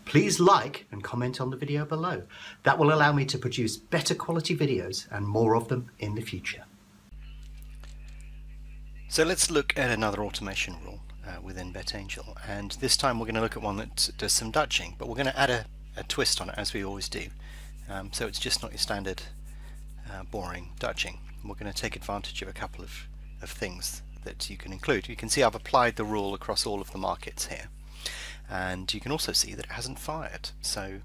please like and comment on the video below. That will allow me to produce better quality videos and more of them in the future. So let's look at another automation rule within BetAngel, and this time we're going to look at one that does some Dutching, but we're going to add a twist on it, as we always do. So it's just not your standard boring Dutching. We're going to take advantage of a couple of things that you can include. You can see I've applied the rule across all of the markets here, and you can also see that it hasn't fired. So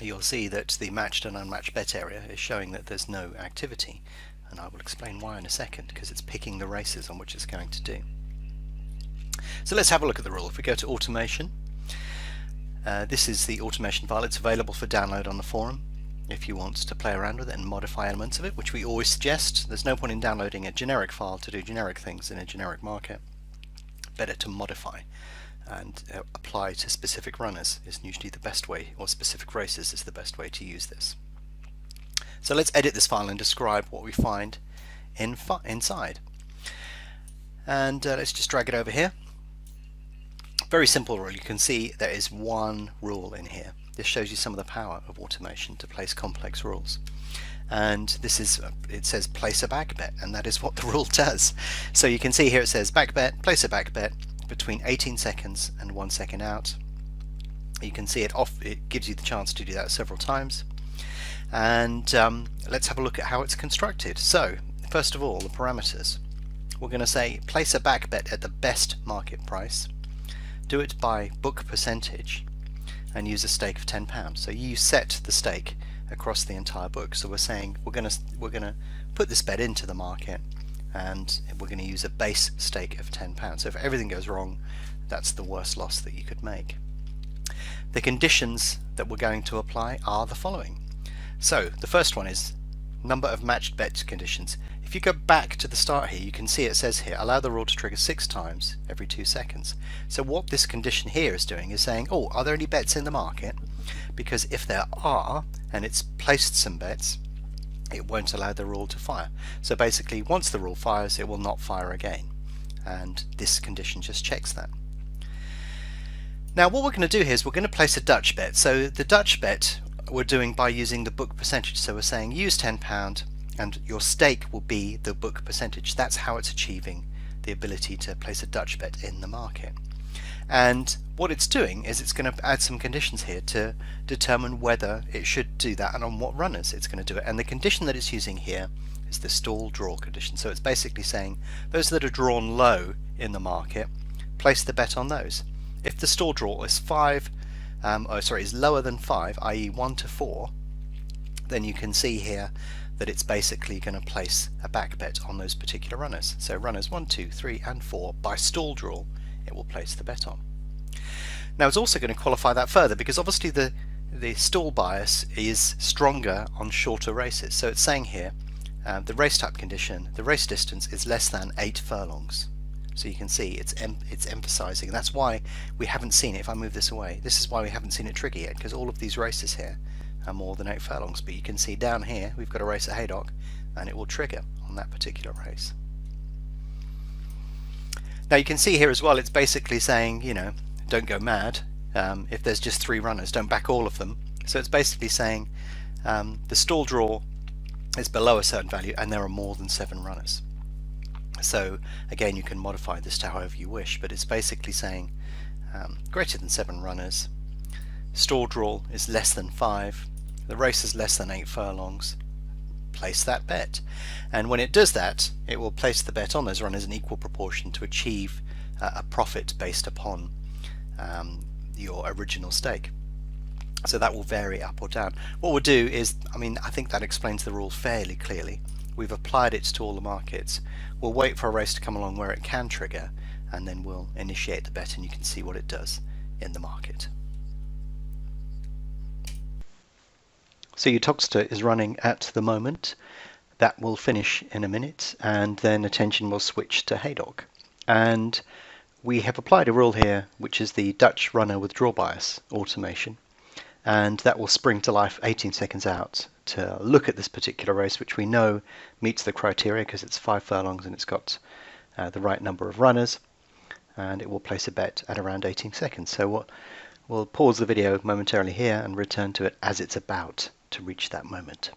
you'll see that the matched and unmatched bet area is showing that there's no activity, and I will explain why in a second, because it's picking the races on which it's going to do. So let's have a look at the rule. If we go to automation, this is the automation file. It's available for download on the forum if you want to play around with it and modify elements of it, which we always suggest. There's no point in downloading a generic file to do generic things in a generic market. Better to modify and apply to specific runners is usually the best way, or specific races is the best way to use this. So let's edit this file and describe what we find inside. And let's just drag it over here. Very simple rule. You can see there is one rule in here. This shows you some of the power of automation to place complex rules. And this is, it says place a back bet, and that is what the rule does. So you can see here it says back bet, place a back bet between 18 seconds and 1 second out. You can see it gives you the chance to do that several times. And let's have a look at how it's constructed. So first of all, the parameters. We're going to say place a back bet at the best market price, do it by book percentage, and use a stake of £10. So you set the stake across the entire book. So we're saying we're going to put this bet into the market, and we're going to use a base stake of £10. So if everything goes wrong, that's the worst loss that you could make. The conditions that we're going to apply are the following. So the first one is number of matched bet conditions. If you go back to the start here, you can see it says here, allow the rule to trigger 6 times every 2 seconds. So what this condition here is doing is saying, oh, are there any bets in the market? Because if there are, and it's placed some bets, it won't allow the rule to fire. So basically, once the rule fires, it will not fire again. And this condition just checks that. Now what we're going to do here is we're going to place a Dutch bet. So the Dutch bet we're doing by using the book percentage. So we're saying use £10 and your stake will be the book percentage. That's how it's achieving the ability to place a Dutch bet in the market. And what it's doing is it's going to add some conditions here to determine whether it should do that and on what runners it's going to do it. And the condition that it's using here is the stall draw condition. So it's basically saying those that are drawn low in the market, place the bet on those. If the stall draw is is lower than 5, i.e. 1 to 4, then you can see here that it's basically going to place a back bet on those particular runners. So runners 1, 2, 3 and 4, by stall draw, it will place the bet on. Now it's also going to qualify that further, because obviously the stall bias is stronger on shorter races. So it's saying here the race type condition, the race distance is less than 8 furlongs. So you can see it's emphasizing. That's why we haven't seen it. If I move this away, this is why we haven't seen it trigger yet, because all of these races here are more than 8 furlongs. But you can see down here we've got a race at Haydock, and it will trigger on that particular race. Now you can see here as well, it's basically saying, you know, don't go mad. If there's just 3 runners, don't back all of them. So it's basically saying the stall draw is below a certain value and there are more than 7 runners. So again, you can modify this to however you wish, but it's basically saying greater than 7 runners, stall draw is less than 5, the race is less than 8 furlongs, place that bet. And when it does that, it will place the bet on those runners in equal proportion to achieve a profit based upon your original stake. So that will vary up or down. What we'll do is, I think that explains the rule fairly clearly. We've applied it to all the markets. We'll wait for a race to come along where it can trigger, and then we'll initiate the bet, and you can see what it does in the market. So your Togster is running at the moment. That will finish in a minute, and then attention will switch to Haydock. And we have applied a rule here, which is the Dutch runner with draw bias automation, and that will spring to life 18 seconds out to look at this particular race, which we know meets the criteria because it's 5 furlongs and it's got the right number of runners, and it will place a bet at around 18 seconds. So we'll pause the video momentarily here and return to it as it's about to reach that moment.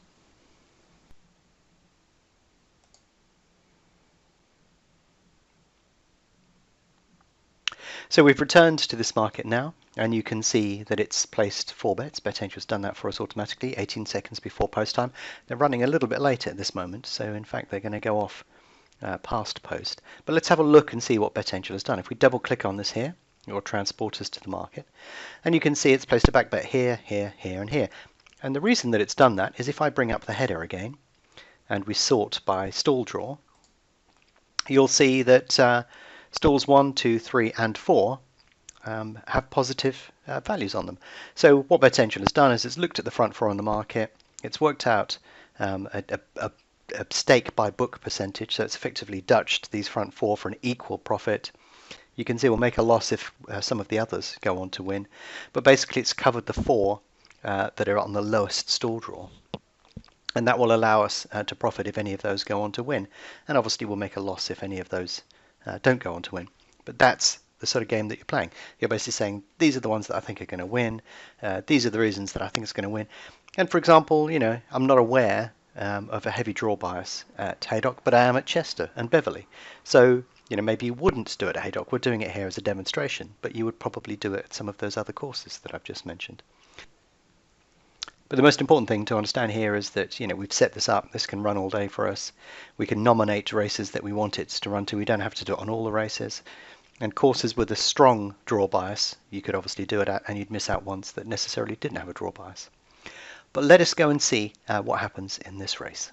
So we've returned to this market now, and you can see that it's placed 4 bets. BetAngel's done that for us automatically, 18 seconds before post time. They're running a little bit late at this moment, so in fact they're going to go off past post. But let's have a look and see what BetAngel has done. If we double click on this here, it will transport us to the market, and you can see it's placed a back bet here, here, here, and here. And the reason that it's done that is if I bring up the header again, and we sort by stall draw, you'll see that stalls 1, 2, 3, and 4 have positive values on them. So what BetAngel has done is it's looked at the front 4 on the market, it's worked out a stake by book percentage, so it's effectively Dutched these front 4 for an equal profit. You can see we'll make a loss if some of the others go on to win, but basically it's covered the 4 that are on the lowest stall draw. And that will allow us to profit if any of those go on to win. And obviously we'll make a loss if any of those don't go on to win. But that's the sort of game that you're playing. You're basically saying, these are the ones that I think are going to win. These are the reasons that I think it's going to win. And for example, you know, I'm not aware of a heavy draw bias at Haydock, but I am at Chester and Beverley. So, you know, maybe you wouldn't do it at Haydock. We're doing it here as a demonstration, but you would probably do it at some of those other courses that I've just mentioned. But the most important thing to understand here is that, you know, we've set this up. This can run all day for us. We can nominate races that we want it to run to. We don't have to do it on all the races. And courses with a strong draw bias, you could obviously do it at, and you'd miss out ones that necessarily didn't have a draw bias. But let us go and see what happens in this race.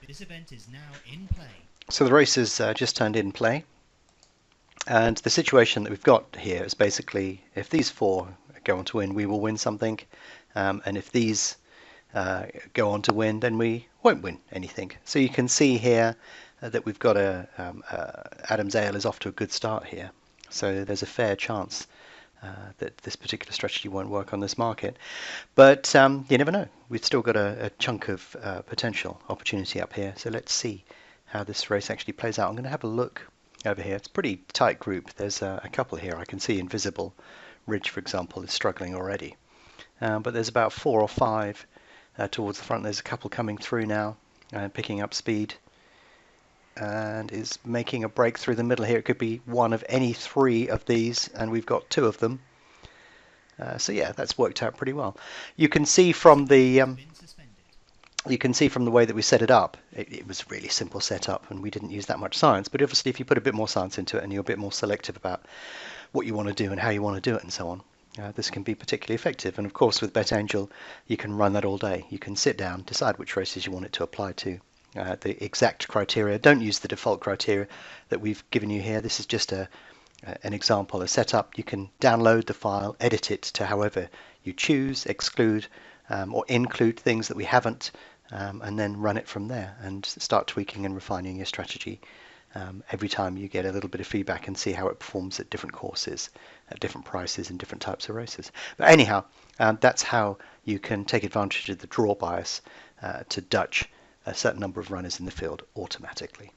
This event is now in play. So the race has just turned in play. And the situation that we've got here is basically, if these 4 go on to win, we will win something. And if these go on to win, then we won't win anything. So you can see here that we've got Adam's Ale is off to a good start here. So there's a fair chance that this particular strategy won't work on this market. But you never know. We've still got a chunk of potential opportunity up here. So let's see how this race actually plays out. I'm going to have a look over here. It's a pretty tight group. There's a couple here. I can see Invisible Ridge, for example, is struggling already. But there's about 4 or 5 towards the front. There's a couple coming through now, picking up speed, and is making a break through the middle here. It could be one of any 3 of these, and we've got 2 of them. So yeah, that's worked out pretty well. You can see from the way that we set it up, it was a really simple setup, and we didn't use that much science. But obviously, if you put a bit more science into it, and you're a bit more selective about what you want to do and how you want to do it, and so on, this can be particularly effective. And of course, with BetAngel, you can run that all day. You can sit down, decide which races you want it to apply to. The exact criteria. Don't use the default criteria that we've given you here. This is just an example, a setup. You can download the file, edit it to however you choose, exclude or include things that we haven't, and then run it from there and start tweaking and refining your strategy every time you get a little bit of feedback and see how it performs at different courses, at different prices and different types of races. But anyhow, that's how you can take advantage of the draw bias to Dutch a certain number of runners in the field automatically.